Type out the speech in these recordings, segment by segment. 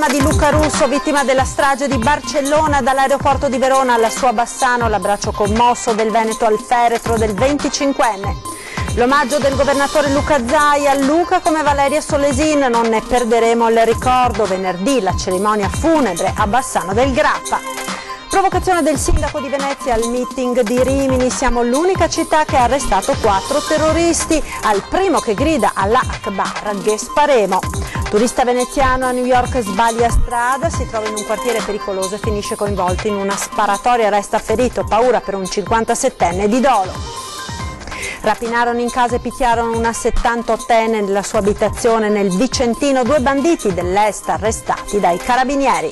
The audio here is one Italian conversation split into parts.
salma di Luca Russo, vittima della strage di Barcellona, dall'aeroporto di Verona alla sua Bassano, l'abbraccio commosso del Veneto al feretro del 25enne. L'omaggio del governatore Luca Zaia a Luca come Valeria Solesin, non ne perderemo il ricordo. Venerdì la cerimonia funebre a Bassano del Grappa. Provocazione del sindaco di Venezia al meeting di Rimini, siamo l'unica città che ha arrestato 4 terroristi, al primo che grida Allah Akbar, Gesparemo. Turista veneziano a New York sbaglia strada, si trova in un quartiere pericoloso e finisce coinvolto in una sparatoria, resta ferito, paura per un 57enne di dolo. Rapinarono in casa e picchiarono una 78enne nella sua abitazione nel Vicentino, 2 banditi dell'est arrestati dai carabinieri.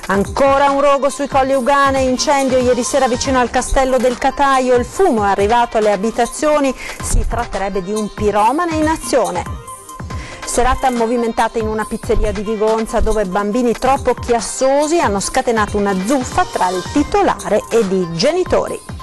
Ancora un rogo sui Colli Euganei, incendio ieri sera vicino al castello del Cataio, il fumo è arrivato alle abitazioni, si tratterebbe di un piromane in azione. Serata movimentata in una pizzeria di Vigonza dove bambini troppo chiassosi hanno scatenato una zuffa tra il titolare ed i genitori.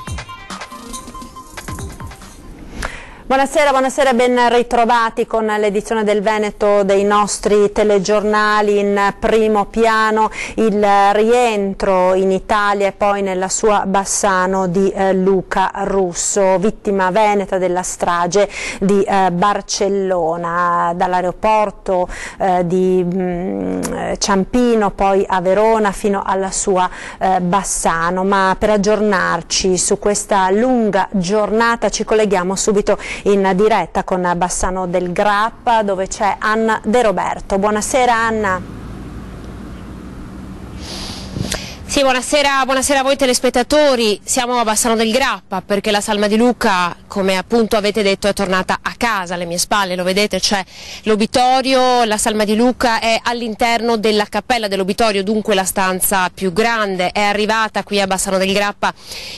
Buonasera, buonasera e ben ritrovati con l'edizione del Veneto dei nostri telegiornali. In primo piano il rientro in Italia e poi nella sua Bassano di Luca Russo, vittima veneta della strage di Barcellona, dall'aeroporto di Ciampino poi a Verona fino alla sua Bassano. Ma per aggiornarci su questa lunga giornata ci colleghiamo subito in diretta con Bassano del Grappa, dove c'è Anna De Roberto. Buonasera Anna. Sì, buonasera a voi telespettatori. Siamo a Bassano del Grappa perché la salma di Luca, come appunto avete detto, è tornata a casa. Alle mie spalle, lo vedete, c'è l'obitorio. La salma di Luca è all'interno della cappella dell'obitorio, dunque la stanza più grande. È arrivata qui a Bassano del Grappa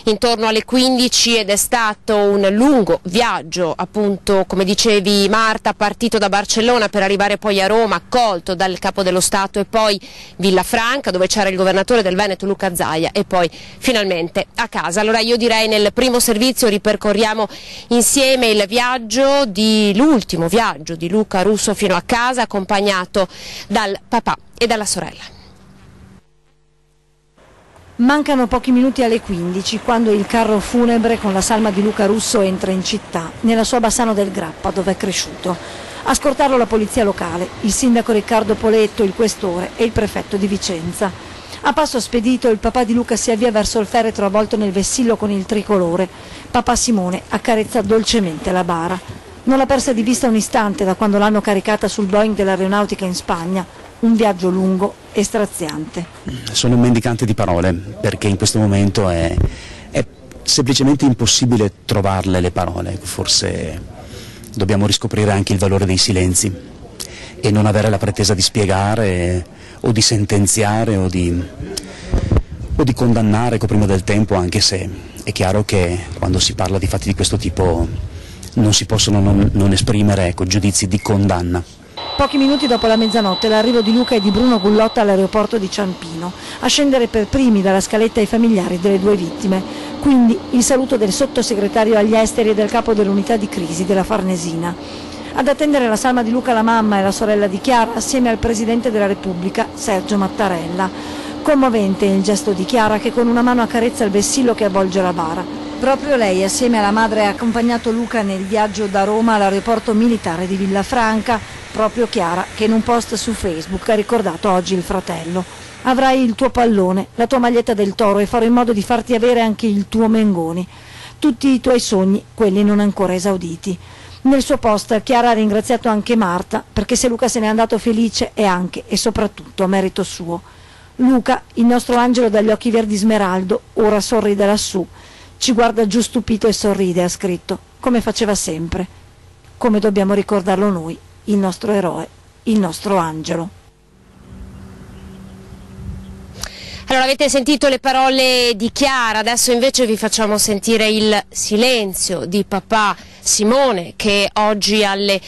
intorno alle 15 ed è stato un lungo viaggio, appunto, come dicevi Marta, partito da Barcellona per arrivare poi a Roma, accolto dal Capo dello Stato e poi Villafranca, dove c'era il governatore del Veneto Luca Zaia, e poi finalmente a casa. Allora io direi nel primo servizio ripercorriamo insieme il viaggio l'ultimo viaggio di Luca Russo fino a casa, accompagnato dal papà e dalla sorella. Mancano pochi minuti alle 15 quando il carro funebre con la salma di Luca Russo entra in città, nella sua Bassano del Grappa dove è cresciuto. A scortarlo la polizia locale, il sindaco Riccardo Poletto, il questore e il prefetto di Vicenza. A passo spedito il papà di Luca si avvia verso il feretro avvolto nel vessillo con il tricolore. Papà Simone accarezza dolcemente la bara. Non l'ha persa di vista un istante da quando l'hanno caricata sul Boeing dell'aeronautica in Spagna. Un viaggio lungo e straziante. Sono un mendicante di parole perché in questo momento è semplicemente impossibile trovarle le parole. Forse dobbiamo riscoprire anche il valore dei silenzi e non avere la pretesa di spiegare o di sentenziare o di condannare prima del tempo, anche se è chiaro che quando si parla di fatti di questo tipo non si possono non esprimere giudizi di condanna. Pochi minuti dopo la mezzanotte l'arrivo di Luca e di Bruno Gullotta all'aeroporto di Ciampino, a scendere per primi dalla scaletta i familiari delle 2 vittime. Quindi il saluto del sottosegretario agli esteri e del capo dell'unità di crisi della Farnesina. Ad attendere la salma di Luca la mamma e la sorella di Chiara assieme al Presidente della Repubblica, Sergio Mattarella. Commovente il gesto di Chiara che con una mano accarezza il vessillo che avvolge la bara. Proprio lei assieme alla madre ha accompagnato Luca nel viaggio da Roma all'aeroporto militare di Villafranca, proprio Chiara che in un post su Facebook ha ricordato oggi il fratello. Avrai il tuo pallone, la tua maglietta del Toro e farò in modo di farti avere anche il tuo Mengoni. Tutti i tuoi sogni, quelli non ancora esauditi. Nel suo post Chiara ha ringraziato anche Marta perché se Luca se n'è andato felice è anche e soprattutto a merito suo. Luca, il nostro angelo dagli occhi verdi smeraldo, ora sorride lassù, ci guarda giù stupito e sorride, ha scritto, come faceva sempre. Come dobbiamo ricordarlo noi, il nostro eroe, il nostro angelo. Allora, avete sentito le parole di Chiara, adesso invece vi facciamo sentire il silenzio di papà Simone, che oggi alle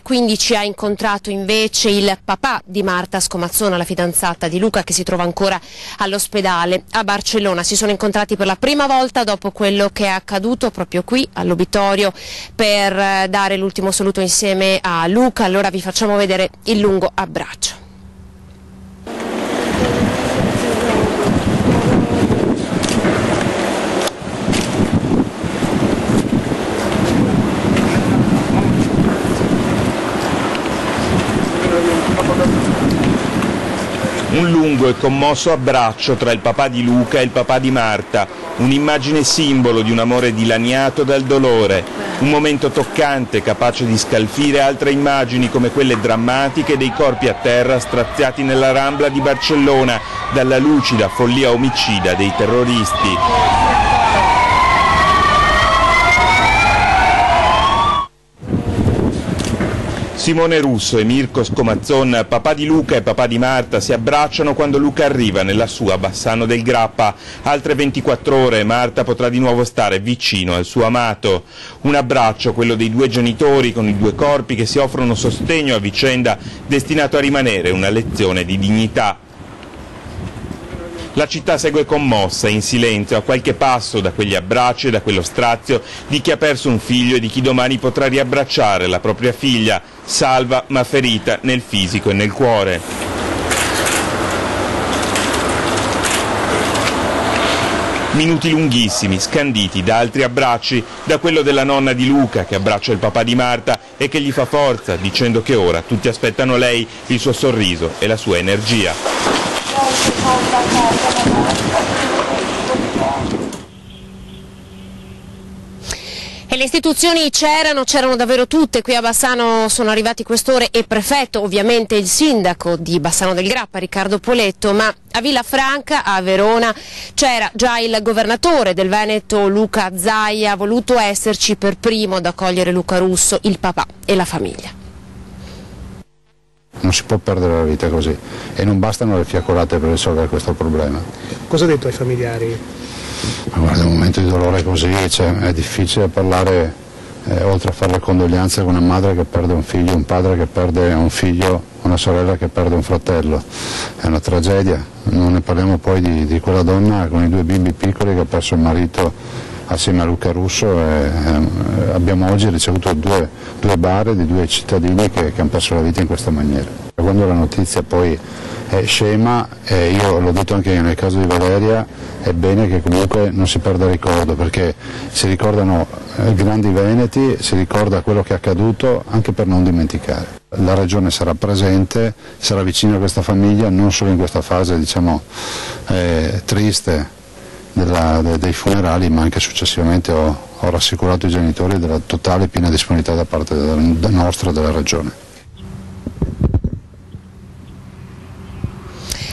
15 ha incontrato invece il papà di Marta Scomazzona, la fidanzata di Luca, che si trova ancora all'ospedale a Barcellona. Si sono incontrati per la prima volta dopo quello che è accaduto proprio qui all'obitorio per dare l'ultimo saluto insieme a Luca. Allora vi facciamo vedere il lungo abbraccio. Un lungo e commosso abbraccio tra il papà di Luca e il papà di Marta, un'immagine simbolo di un amore dilaniato dal dolore, un momento toccante capace di scalfire altre immagini come quelle drammatiche dei corpi a terra straziati nella Rambla di Barcellona dalla lucida follia omicida dei terroristi. Simone Russo e Mirko Scomazzon, papà di Luca e papà di Marta, si abbracciano quando Luca arriva nella sua Bassano del Grappa. Altre 24 ore e Marta potrà di nuovo stare vicino al suo amato. Un abbraccio, quello dei due genitori con i due corpi che si offrono sostegno a vicenda, destinato a rimanere una lezione di dignità. La città segue commossa, in silenzio, a qualche passo da quegli abbracci e da quello strazio di chi ha perso un figlio e di chi domani potrà riabbracciare la propria figlia, salva ma ferita nel fisico e nel cuore. Minuti lunghissimi, scanditi da altri abbracci, da quello della nonna di Luca che abbraccia il papà di Marta e che gli fa forza, dicendo che ora tutti aspettano lei, il suo sorriso e la sua energia. E le istituzioni c'erano davvero tutte. Qui a Bassano sono arrivati questore e prefetto, ovviamente il sindaco di Bassano del Grappa, Riccardo Poletto, ma a Villafranca, a Verona, c'era già il governatore del Veneto, Luca Zaia, ha voluto esserci per primo ad accogliere Luca Russo, il papà e la famiglia. Non si può perdere la vita così e non bastano le fiaccolate per risolvere questo problema. Cosa ha detto ai familiari? Ma guarda, in un momento di dolore così è difficile parlare, oltre a fare le condoglianze con una madre che perde un figlio, un padre che perde un figlio, una sorella che perde un fratello. È una tragedia. Non ne parliamo poi di quella donna con i due bimbi piccoli che ha perso il marito assieme a Luca Russo e abbiamo oggi ricevuto due bare di due cittadini che hanno perso la vita in questa maniera. Quando la notizia poi è scema, io l'ho detto anche nel caso di Valeria, è bene che comunque non si perda ricordo, perché si ricordano grandi veneti, si ricorda quello che è accaduto anche per non dimenticare. La Regione sarà presente, sarà vicina a questa famiglia, non solo in questa fase diciamo triste dei funerali, ma anche successivamente ho rassicurato i genitori della totale e piena disponibilità da parte nostra della Regione.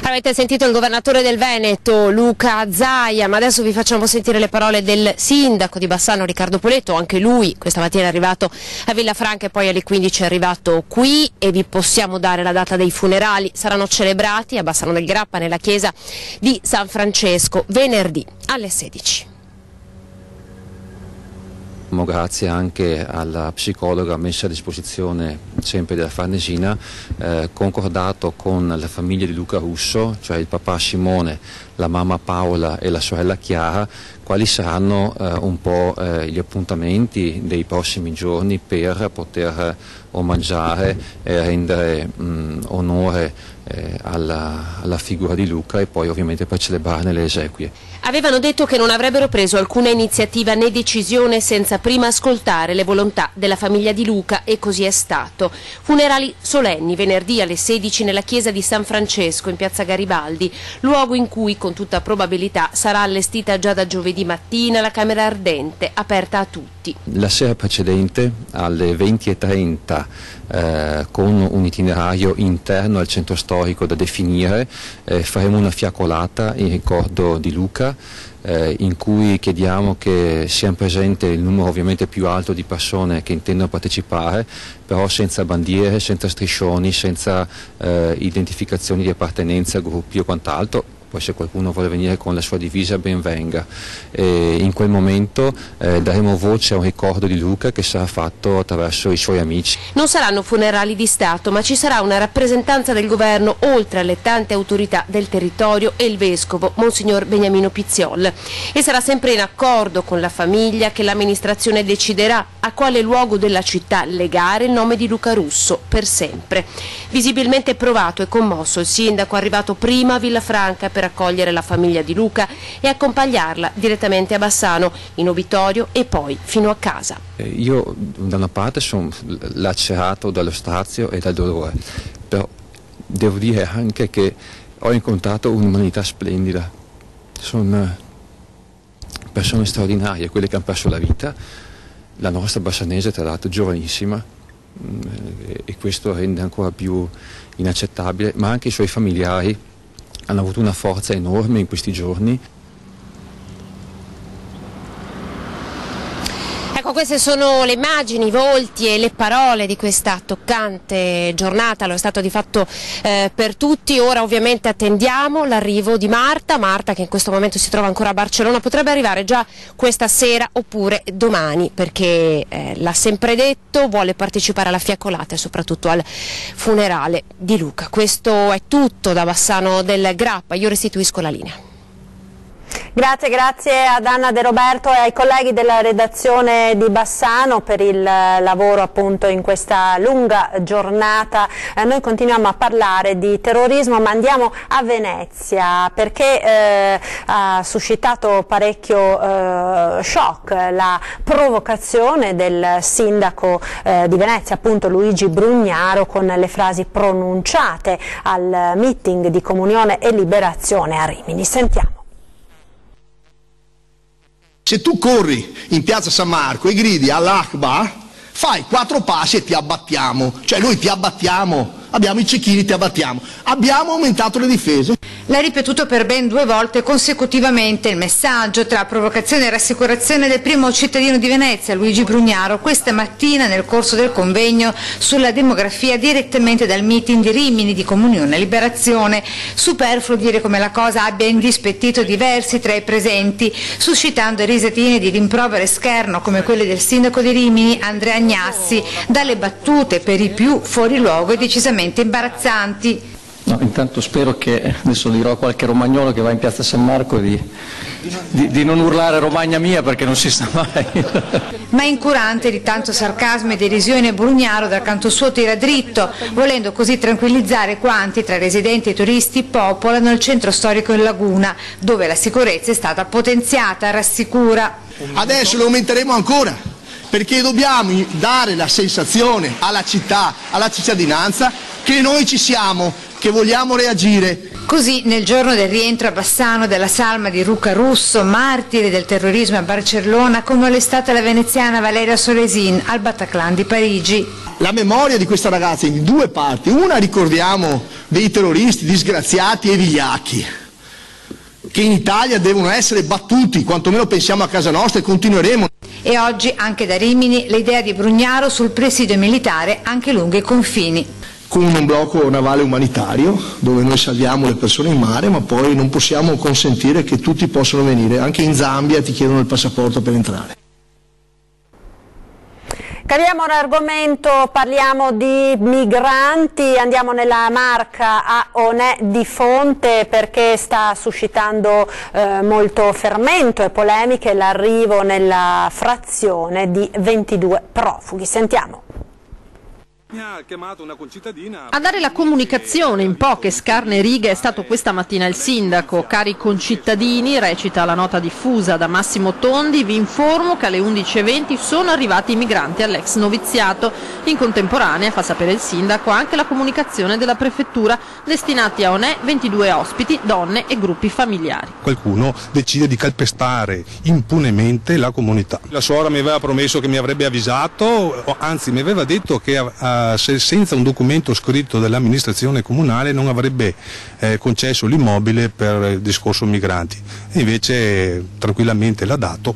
Avete sentito il governatore del Veneto, Luca Zaia, ma adesso vi facciamo sentire le parole del sindaco di Bassano, Riccardo Poletto. Anche lui questa mattina è arrivato a Villafranca e poi alle 15 è arrivato qui, e vi possiamo dare la data dei funerali. Saranno celebrati a Bassano del Grappa nella chiesa di San Francesco venerdì alle 16. Grazie anche alla psicologa messa a disposizione sempre della Farnesina, concordato con la famiglia di Luca Russo, cioè il papà Simone, la mamma Paola e la sorella Chiara, quali saranno un po' gli appuntamenti dei prossimi giorni per poter omaggiare e rendere onore alla figura di Luca e poi ovviamente per celebrarne le esequie. Avevano detto che non avrebbero preso alcuna iniziativa né decisione senza prima ascoltare le volontà della famiglia di Luca, e così è stato. Funerali solenni venerdì alle 16 nella chiesa di San Francesco in piazza Garibaldi, luogo in cui con tutta probabilità sarà allestita già da giovedì mattina la camera ardente, aperta a tutti. La sera precedente alle 20:30 con un itinerario interno al centro storico da definire, faremo una fiaccolata in ricordo di Luca, in cui chiediamo che sia presente il numero ovviamente più alto di persone che intendono partecipare, però senza bandiere, senza striscioni, senza identificazioni di appartenenza a gruppi o quant'altro. poi se qualcuno vuole venire con la sua divisa ben venga. E in quel momento daremo voce a un ricordo di Luca che sarà fatto attraverso i suoi amici. Non saranno funerali di Stato, ma ci sarà una rappresentanza del governo oltre alle tante autorità del territorio e il vescovo, Monsignor Beniamino Pizziol. E sarà sempre in accordo con la famiglia che l'amministrazione deciderà a quale luogo della città legare il nome di Luca Russo per sempre. Visibilmente provato e commosso il sindaco è arrivato prima a Villafranca per accogliere la famiglia di Luca e accompagnarla direttamente a Bassano in obitorio e poi fino a casa. Io da una parte sono lacerato dallo strazio e dal dolore, però devo dire anche che ho incontrato un'umanità splendida, sono persone straordinarie, quelle che hanno perso la vita, la nostra bassanese tra l'altro giovanissima, e questo rende ancora più inaccettabile, ma anche i suoi familiari hanno avuto una forza enorme in questi giorni. Ecco, queste sono le immagini, i volti e le parole di questa toccante giornata, lo è stato di fatto per tutti. Ora ovviamente attendiamo l'arrivo di Marta che in questo momento si trova ancora a Barcellona, potrebbe arrivare già questa sera oppure domani, perché l'ha sempre detto, vuole partecipare alla fiaccolata e soprattutto al funerale di Luca. Questo è tutto da Bassano del Grappa, io restituisco la linea. Grazie ad Anna De Roberto e ai colleghi della redazione di Bassano per il lavoro appunto in questa lunga giornata. Noi continuiamo a parlare di terrorismo, ma andiamo a Venezia perché ha suscitato parecchio shock la provocazione del sindaco di Venezia, appunto Luigi Brugnaro, con le frasi pronunciate al meeting di Comunione e Liberazione a Rimini. Sentiamo. Se tu corri in piazza San Marco e gridi all'Akbar, fai 4 passi e ti abbattiamo, cioè noi ti abbattiamo, abbiamo i cecchini, ti abbattiamo, abbiamo aumentato le difese. L'ha ripetuto per ben 2 volte consecutivamente il messaggio tra provocazione e rassicurazione del primo cittadino di Venezia, Luigi Brugnaro, questa mattina nel corso del convegno sulla demografia direttamente dal meeting di Rimini di Comunione e Liberazione. Superfluo dire come la cosa abbia indispettito diversi tra i presenti, suscitando risatine di rimprovero e scherno come quelle del sindaco di Rimini, Andrea Agnassi, dalle battute per i più fuori luogo e decisamente imbarazzanti. No, intanto spero che, adesso dirò a qualche romagnolo che va in piazza San Marco di non urlare Romagna mia, perché non si sa mai. Ma incurante di tanto sarcasmo e derisione, Brugnaro dal canto suo tira dritto, volendo così tranquillizzare quanti tra residenti e turisti popolano il centro storico in Laguna, dove la sicurezza è stata potenziata, rassicura. Adesso lo aumenteremo ancora, perché dobbiamo dare la sensazione alla città, alla cittadinanza, che noi ci siamo, che vogliamo reagire. Così nel giorno del rientro a Bassano della salma di Luca Russo, martire del terrorismo a Barcellona, come lo è stata la veneziana Valeria Solesin al Bataclan di Parigi. La memoria di questa ragazza in 2 parti, una ricordiamo dei terroristi disgraziati e vigliacchi, che in Italia devono essere battuti, quantomeno pensiamo a casa nostra e continueremo. E oggi anche da Rimini l'idea di Brugnaro sul presidio militare anche lungo i confini. Con un blocco navale umanitario dove noi salviamo le persone in mare, ma poi non possiamo consentire che tutti possano venire, anche in Zambia ti chiedono il passaporto per entrare. Cambiamo l'argomento, parliamo di migranti, andiamo nella Marca a Onè di Fonte perché sta suscitando molto fermento e polemiche l'arrivo nella frazione di 22 profughi. Sentiamo. Mi ha chiamato una concittadina. A dare la comunicazione in poche scarne righe è stato questa mattina il sindaco. Cari concittadini, recita la nota diffusa da Massimo Tondi, vi informo che alle 11:20 sono arrivati i migranti all'ex noviziato. In contemporanea, fa sapere il sindaco, anche la comunicazione della prefettura, destinati a Onè 22 ospiti, donne e gruppi familiari. Qualcuno decide di calpestare impunemente la comunità. La suora mi aveva promesso che mi avrebbe avvisato, anzi mi aveva detto che senza un documento scritto dell'amministrazione comunale non avrebbe concesso l'immobile per il discorso migranti, e invece tranquillamente l'ha dato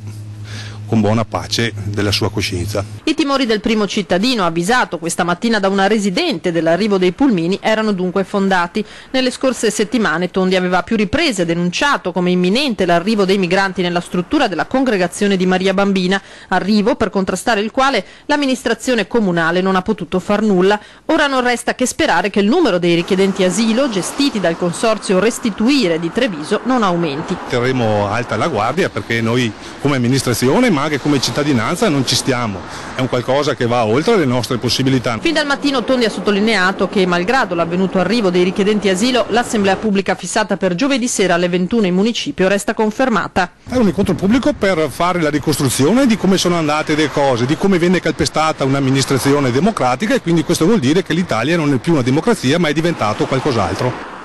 con buona pace della sua coscienza. I timori del primo cittadino, avvisato questa mattina da una residente dell'arrivo dei pulmini, erano dunque fondati. Nelle scorse settimane Tondi aveva a più riprese denunciato come imminente l'arrivo dei migranti nella struttura della congregazione di Maria Bambina, arrivo per contrastare il quale l'amministrazione comunale non ha potuto far nulla. Ora non resta che sperare che il numero dei richiedenti asilo gestiti dal consorzio Restituire di Treviso non aumenti. Terremo alta la guardia perché noi come amministrazione ma anche come cittadinanza non ci stiamo, è un qualcosa che va oltre le nostre possibilità. Fin dal mattino Tondi ha sottolineato che malgrado l'avvenuto arrivo dei richiedenti asilo, l'assemblea pubblica fissata per giovedì sera alle 21 in municipio resta confermata. È un incontro pubblico per fare la ricostruzione di come sono andate le cose, di come venne calpestata un'amministrazione democratica e quindi questo vuol dire che l'Italia non è più una democrazia ma è diventato qualcos'altro.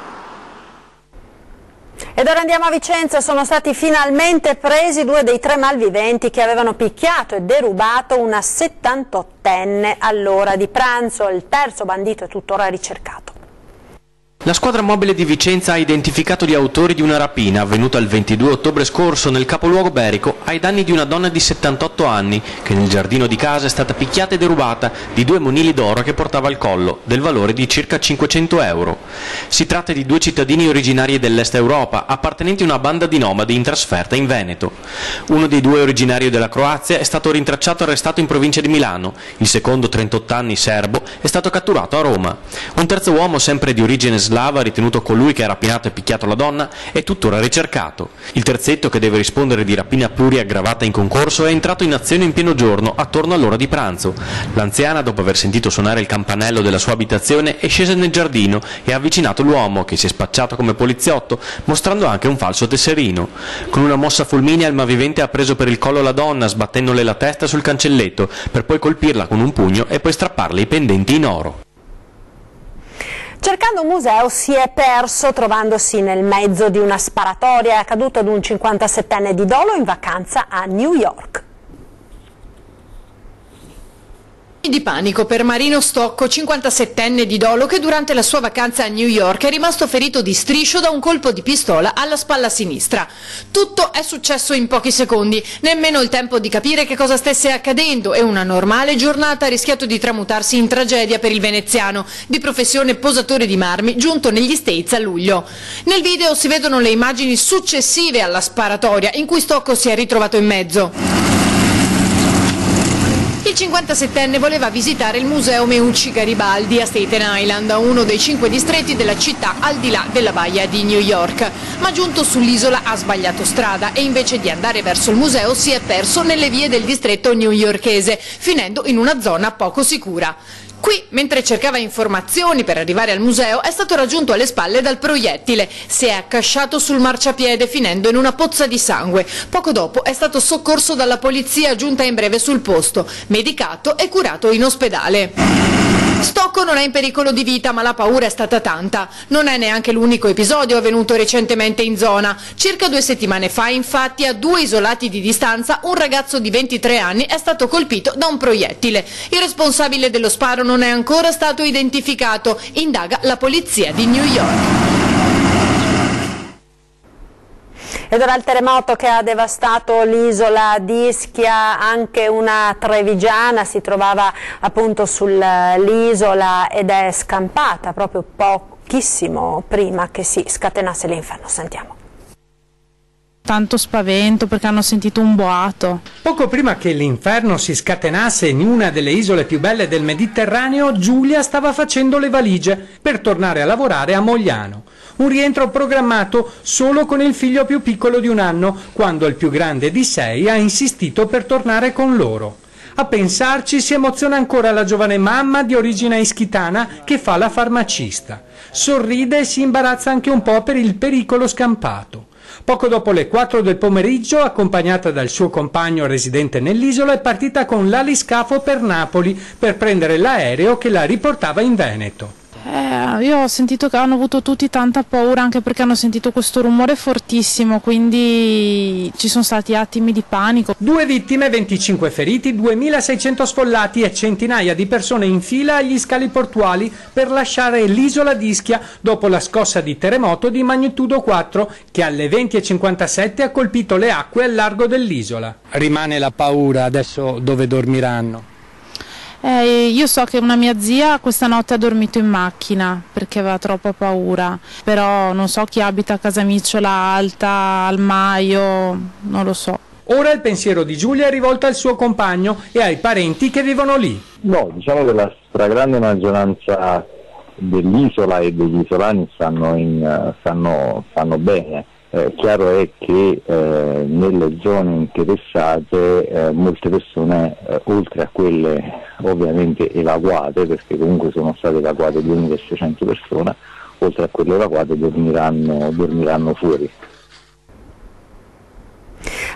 Ed ora andiamo a Vicenza, sono stati finalmente presi 2 dei 3 malviventi che avevano picchiato e derubato una 78enne all'ora di pranzo. Il terzo bandito è tuttora ricercato. La squadra mobile di Vicenza ha identificato gli autori di una rapina avvenuta il 22 ottobre scorso nel capoluogo berico ai danni di una donna di 78 anni che nel giardino di casa è stata picchiata e derubata di 2 monili d'oro che portava al collo, del valore di circa 500 euro. Si tratta di 2 cittadini originari dell'Est Europa, appartenenti a una banda di nomadi in trasferta in Veneto. Uno dei 2 originario della Croazia è stato rintracciato e arrestato in provincia di Milano. Il secondo, 38 anni, serbo, è stato catturato a Roma. Un terzo uomo, sempre di origine slava, ritenuto colui che ha rapinato e picchiato la donna, è tuttora ricercato. Il terzetto, che deve rispondere di rapina pluriaggravata in concorso, è entrato in azione in pieno giorno attorno all'ora di pranzo. L'anziana, dopo aver sentito suonare il campanello della sua abitazione, è scesa nel giardino e ha avvicinato l'uomo, che si è spacciato come poliziotto, mostrando anche un falso tesserino. Con una mossa fulminea il malvivente ha preso per il collo la donna, sbattendole la testa sul cancelletto, per poi colpirla con un pugno e poi strapparle i pendenti in oro. Cercando un museo si è perso trovandosi nel mezzo di una sparatoria. È accaduto ad un 57enne di Dolo in vacanza a New York. Di panico per Marino Stocco, 57enne di Dolo, che durante la sua vacanza a New York è rimasto ferito di striscio da un colpo di pistola alla spalla sinistra. Tutto è successo in pochi secondi, nemmeno il tempo di capire che cosa stesse accadendo, e una normale giornata ha rischiato di tramutarsi in tragedia per il veneziano, di professione posatore di marmi, giunto negli States a luglio. Nel video si vedono le immagini successive alla sparatoria, in cui Stocco si è ritrovato in mezzo. Il 57enne voleva visitare il museo Meucci Garibaldi a Staten Island, uno dei 5 distretti della città al di là della baia di New York, ma giunto sull'isola ha sbagliato strada e invece di andare verso il museo si è perso nelle vie del distretto newyorkese, finendo in una zona poco sicura. Qui, mentre cercava informazioni per arrivare al museo, è stato raggiunto alle spalle dal proiettile. Si è accasciato sul marciapiede finendo in una pozza di sangue. Poco dopo è stato soccorso dalla polizia giunta in breve sul posto, medicato e curato in ospedale. Stocco non è in pericolo di vita, ma la paura è stata tanta. Non è neanche l'unico episodio avvenuto recentemente in zona. Circa 2 settimane fa, infatti, a 2 isolati di distanza, un ragazzo di 23 anni è stato colpito da un proiettile. Il responsabile dello sparo non è ancora stato identificato. Indaga la polizia di New York. Ed ora il terremoto che ha devastato l'isola di Ischia, anche una trevigiana si trovava appunto sull'isola ed è scampata proprio pochissimo prima che si scatenasse l'inferno. Sentiamo. Tanto spavento perché hanno sentito un boato. Poco prima che l'inferno si scatenasse in una delle isole più belle del Mediterraneo, Giulia stava facendo le valigie per tornare a lavorare a Mogliano. Un rientro programmato solo con il figlio più piccolo di 1 anno, quando il più grande di 6 ha insistito per tornare con loro. A pensarci si emoziona ancora la giovane mamma di origine ischitana che fa la farmacista. Sorride e si imbarazza anche un po' per il pericolo scampato. Poco dopo le 4 del pomeriggio, accompagnata dal suo compagno residente nell'isola, è partita con l'aliscafo per Napoli per prendere l'aereo che la riportava in Veneto. Io ho sentito che hanno avuto tutti tanta paura, anche perché hanno sentito questo rumore fortissimo, quindi ci sono stati attimi di panico. 2 vittime, 25 feriti, 2600 sfollati e centinaia di persone in fila agli scali portuali per lasciare l'isola di Ischia dopo la scossa di terremoto di magnitudo 4 che alle 20:57 ha colpito le acque al largo dell'isola. Rimane la paura, adesso dove dormiranno? Io so che una mia zia questa notte ha dormito in macchina perché aveva troppa paura, però non so chi abita a Casamicciola Alta, al Maio, non lo so. Ora il pensiero di Giulia è rivolto al suo compagno e ai parenti che vivono lì. No, diciamo che la stragrande maggioranza dell'isola e degli isolani stanno bene. Chiaro è che nelle zone interessate molte persone, oltre a quelle ovviamente evacuate, perché comunque sono state evacuate 2600 persone, oltre a quelle evacuate dormiranno fuori.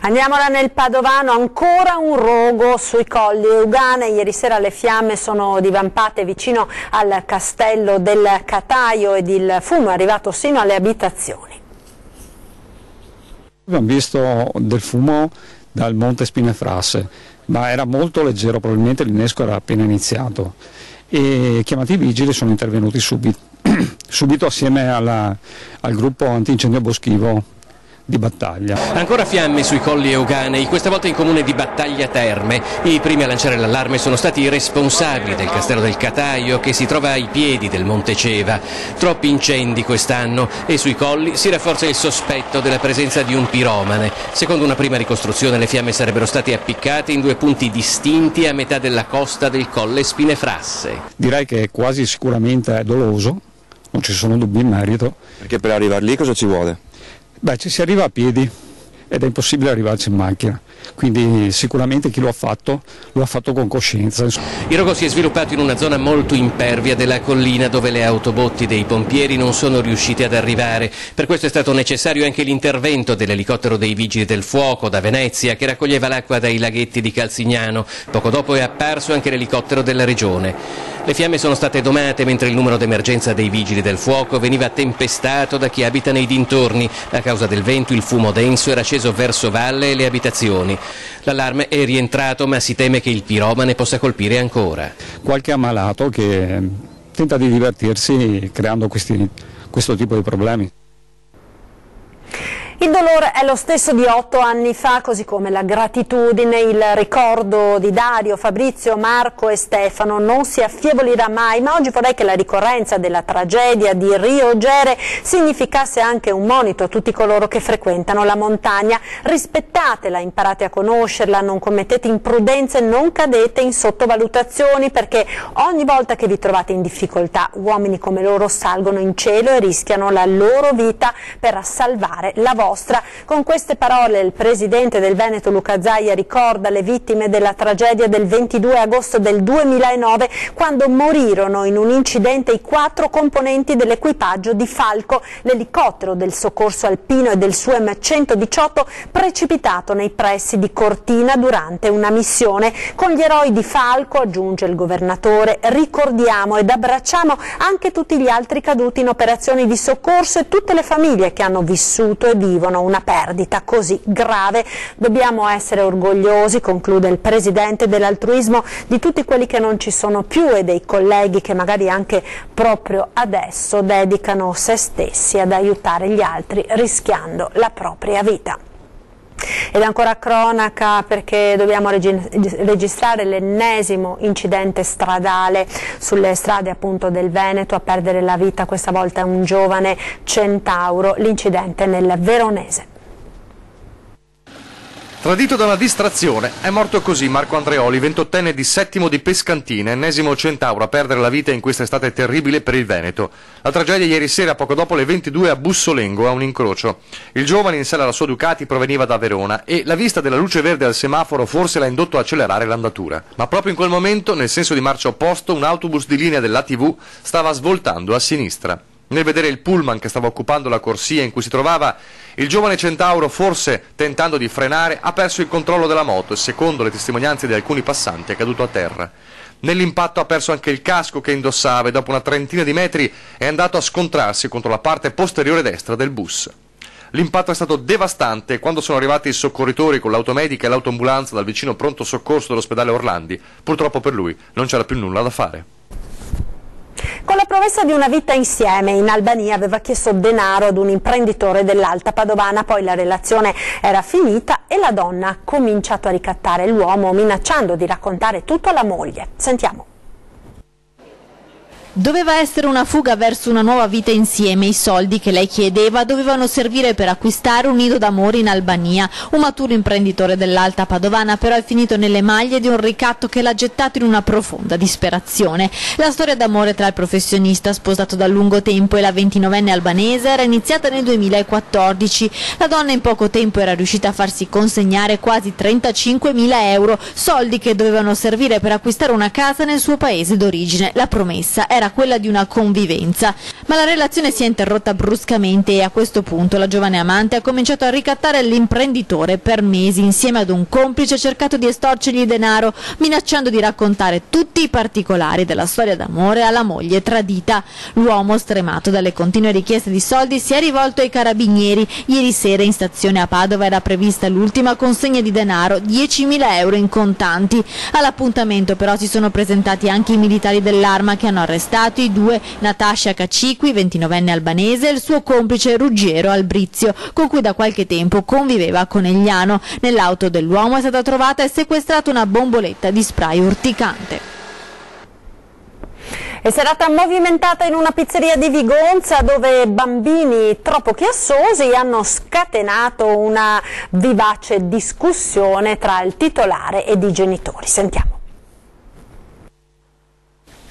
Andiamola nel Padovano, ancora un rogo sui colli Euganei. Ieri sera le fiamme sono divampate vicino al castello del Cataio ed il fumo è arrivato sino alle abitazioni. Abbiamo visto del fumo dal monte Spinefrasse, ma era molto leggero, probabilmente l'innesco era appena iniziato e chiamati i vigili sono intervenuti subito assieme al gruppo antincendio boschivo di Battaglia. Ancora fiamme sui colli Euganei, questa volta in comune di Battaglia Terme. I primi a lanciare l'allarme sono stati i responsabili del castello del Cataio che si trova ai piedi del Monte Ceva. Troppi incendi quest'anno e sui colli si rafforza il sospetto della presenza di un piromane. Secondo una prima ricostruzione le fiamme sarebbero state appiccate in 2 punti distinti a metà della costa del colle Spinefrasse. Direi che quasi sicuramente è doloso, non ci sono dubbi in merito. Perché per arrivare lì cosa ci vuole? Beh, ci si arriva a piedi ed è impossibile arrivarci in macchina, quindi sicuramente chi lo ha fatto con coscienza. Il rogo si è sviluppato in una zona molto impervia della collina dove le autobotti dei pompieri non sono riusciti ad arrivare. Per questo è stato necessario anche l'intervento dell'elicottero dei Vigili del Fuoco da Venezia che raccoglieva l'acqua dai laghetti di Calzignano. Poco dopo è apparso anche l'elicottero della regione. Le fiamme sono state domate mentre il numero d'emergenza dei Vigili del Fuoco veniva tempestato da chi abita nei dintorni. A causa del vento il fumo denso era sceso verso valle e le abitazioni. L'allarme è rientrato ma si teme che il piromane possa colpire ancora. Qualche ammalato che tenta di divertirsi creando questo tipo di problemi. Il dolore è lo stesso di 8 anni fa, così come la gratitudine, il ricordo di Dario, Fabrizio, Marco e Stefano non si affievolirà mai, ma oggi vorrei che la ricorrenza della tragedia di Rio Gere significasse anche un monito a tutti coloro che frequentano la montagna. Rispettatela, imparate a conoscerla, non commettete imprudenze, non cadete in sottovalutazioni, perché ogni volta che vi trovate in difficoltà, uomini come loro salgono in cielo e rischiano la loro vita per salvare la vostra. Con queste parole il presidente del Veneto Luca Zaia ricorda le vittime della tragedia del 22 agosto del 2009, quando morirono in un incidente i 4 componenti dell'equipaggio di Falco, l'elicottero del soccorso alpino e del suo M118 precipitato nei pressi di Cortina durante una missione. Con gli eroi di Falco, aggiunge il governatore, ricordiamo ed abbracciamo anche tutti gli altri caduti in operazioni di soccorso e tutte le famiglie che hanno vissuto e vivono una perdita così grave. Dobbiamo essere orgogliosi, conclude il presidente, dell'altruismo di tutti quelli che non ci sono più e dei colleghi che magari anche proprio adesso dedicano se stessi ad aiutare gli altri rischiando la propria vita. Ed ancora cronaca, perché dobbiamo registrare l'ennesimo incidente stradale sulle strade appunto del Veneto. A perdere la vita questa volta è un giovane centauro, l'incidente nel Veronese. Tradito da una distrazione, è morto così Marco Andreoli, 28enne di Settimo di Pescantina, ennesimo centauro a perdere la vita in questa estate terribile per il Veneto. La tragedia ieri sera, poco dopo le 22 a Bussolengo, a un incrocio. Il giovane in sella alla sua Ducati proveniva da Verona e la vista della luce verde al semaforo forse l'ha indotto a accelerare l'andatura. Ma proprio in quel momento, nel senso di marcia opposto, un autobus di linea dell'ATV stava svoltando a sinistra. Nel vedere il pullman che stava occupando la corsia in cui si trovava, il giovane centauro, forse tentando di frenare, ha perso il controllo della moto e, secondo le testimonianze di alcuni passanti, è caduto a terra. Nell'impatto ha perso anche il casco che indossava e dopo una trentina di metri è andato a scontrarsi contro la parte posteriore destra del bus. L'impatto è stato devastante e quando sono arrivati i soccorritori con l'automedica e l'autoambulanza dal vicino pronto soccorso dell'ospedale Orlandi, purtroppo per lui non c'era più nulla da fare. Con la promessa di una vita insieme, in Albania aveva chiesto denaro ad un imprenditore dell'Alta Padovana, poi la relazione era finita e la donna ha cominciato a ricattare l'uomo minacciando di raccontare tutto alla moglie. Sentiamo. Doveva essere una fuga verso una nuova vita insieme. I soldi che lei chiedeva dovevano servire per acquistare un nido d'amore in Albania. Un maturo imprenditore dell'Alta Padovana però è finito nelle maglie di un ricatto che l'ha gettato in una profonda disperazione. La storia d'amore tra il professionista sposato da lungo tempo e la 29enne albanese era iniziata nel 2014. La donna in poco tempo era riuscita a farsi consegnare quasi 35.000 euro, soldi che dovevano servire per acquistare una casa nel suo paese d'origine. La promessa era quella di una convivenza, ma la relazione si è interrotta bruscamente e a questo punto la giovane amante ha cominciato a ricattare l'imprenditore. Per mesi insieme ad un complice ha cercato di estorcergli denaro, minacciando di raccontare tutti i particolari della storia d'amore alla moglie tradita. L'uomo, stremato dalle continue richieste di soldi, si è rivolto ai carabinieri. Ieri sera in stazione a Padova era prevista l'ultima consegna di denaro, 10.000 euro in contanti. All'appuntamento però si sono presentati anche i militari dell'Arma che hanno arrestato i due, Natascia Cacicui, 29enne albanese, e il suo complice Ruggiero Albrizio, con cui da qualche tempo conviveva a Conegliano. Nell'auto dell'uomo è stata trovata e sequestrata una bomboletta di spray urticante. È serata movimentata in una pizzeria di Vigonza dove bambini troppo chiassosi hanno scatenato una vivace discussione tra il titolare ed i genitori. Sentiamo.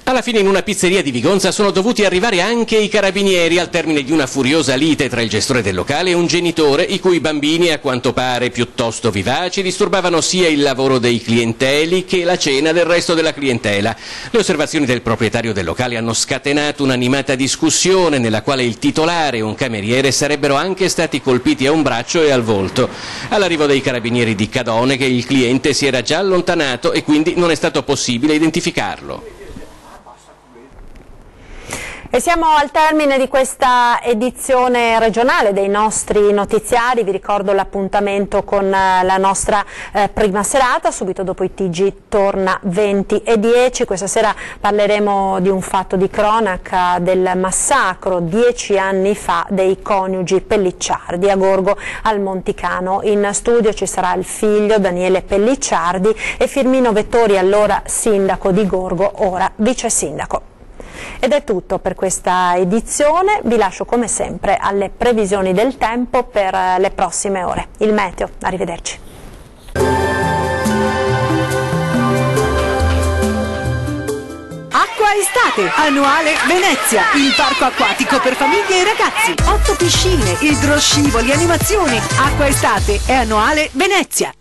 Alla fine in una pizzeria di Vigonza sono dovuti arrivare anche i carabinieri al termine di una furiosa lite tra il gestore del locale e un genitore i cui bambini, a quanto pare piuttosto vivaci, disturbavano sia il lavoro dei clienteli che la cena del resto della clientela. Le osservazioni del proprietario del locale hanno scatenato un'animata discussione nella quale il titolare e un cameriere sarebbero anche stati colpiti a un braccio e al volto. All'arrivo dei carabinieri di Cadone che il cliente si era già allontanato e quindi non è stato possibile identificarlo. E siamo al termine di questa edizione regionale dei nostri notiziari. Vi ricordo l'appuntamento con la nostra prima serata, subito dopo i TG torna 20:10. Questa sera parleremo di un fatto di cronaca, del massacro 10 anni fa dei coniugi Pellicciardi a Gorgo al Monticano. In studio ci sarà il figlio Daniele Pellicciardi e Firmino Vettori, allora sindaco di Gorgo, ora vice sindaco. Ed è tutto per questa edizione, vi lascio come sempre alle previsioni del tempo per le prossime ore. Il meteo, arrivederci. Acqua Estate, annuale Venezia, il parco acquatico per famiglie e ragazzi, 8 piscine, idroscivoli, animazioni. Acqua Estate è annuale Venezia.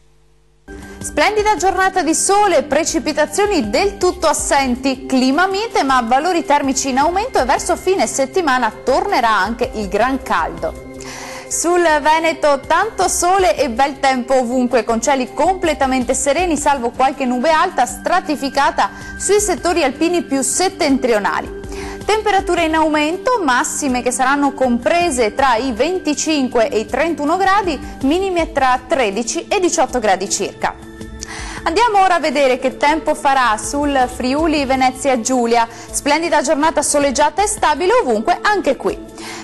Splendida giornata di sole, precipitazioni del tutto assenti, clima mite ma valori termici in aumento e verso fine settimana tornerà anche il gran caldo. Sul Veneto tanto sole e bel tempo ovunque, con cieli completamente sereni salvo qualche nube alta stratificata sui settori alpini più settentrionali. Temperature in aumento, massime che saranno comprese tra i 25 e i 31 gradi, minime tra 13 e 18 gradi circa. Andiamo ora a vedere che tempo farà sul Friuli Venezia Giulia. Splendida giornata soleggiata e stabile ovunque, anche qui.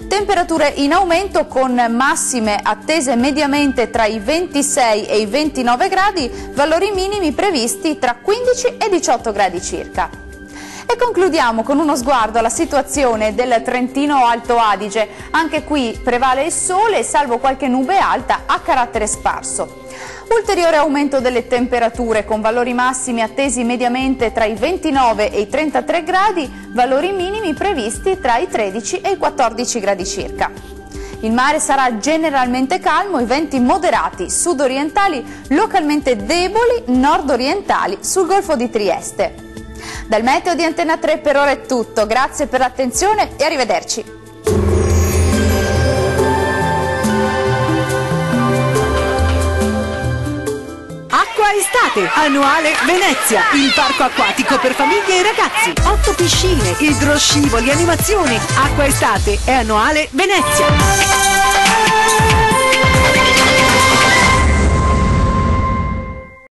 Temperature in aumento con massime attese mediamente tra i 26 e i 29 gradi, valori minimi previsti tra 15 e 18 gradi circa. E concludiamo con uno sguardo alla situazione del Trentino Alto Adige. Anche qui prevale il sole, salvo qualche nube alta a carattere sparso. Ulteriore aumento delle temperature con valori massimi attesi mediamente tra i 29 e i 33 gradi, valori minimi previsti tra i 13 e i 14 gradi circa. Il mare sarà generalmente calmo, i venti moderati sud-orientali, localmente deboli nord-orientali sul Golfo di Trieste. Dal meteo di Antena 3 per ora è tutto, grazie per l'attenzione e arrivederci. Acqua estate, annuale Venezia, il parco acquatico per famiglie e ragazzi. 8 piscine, idroscivoli, animazioni. Acqua estate è annuale Venezia.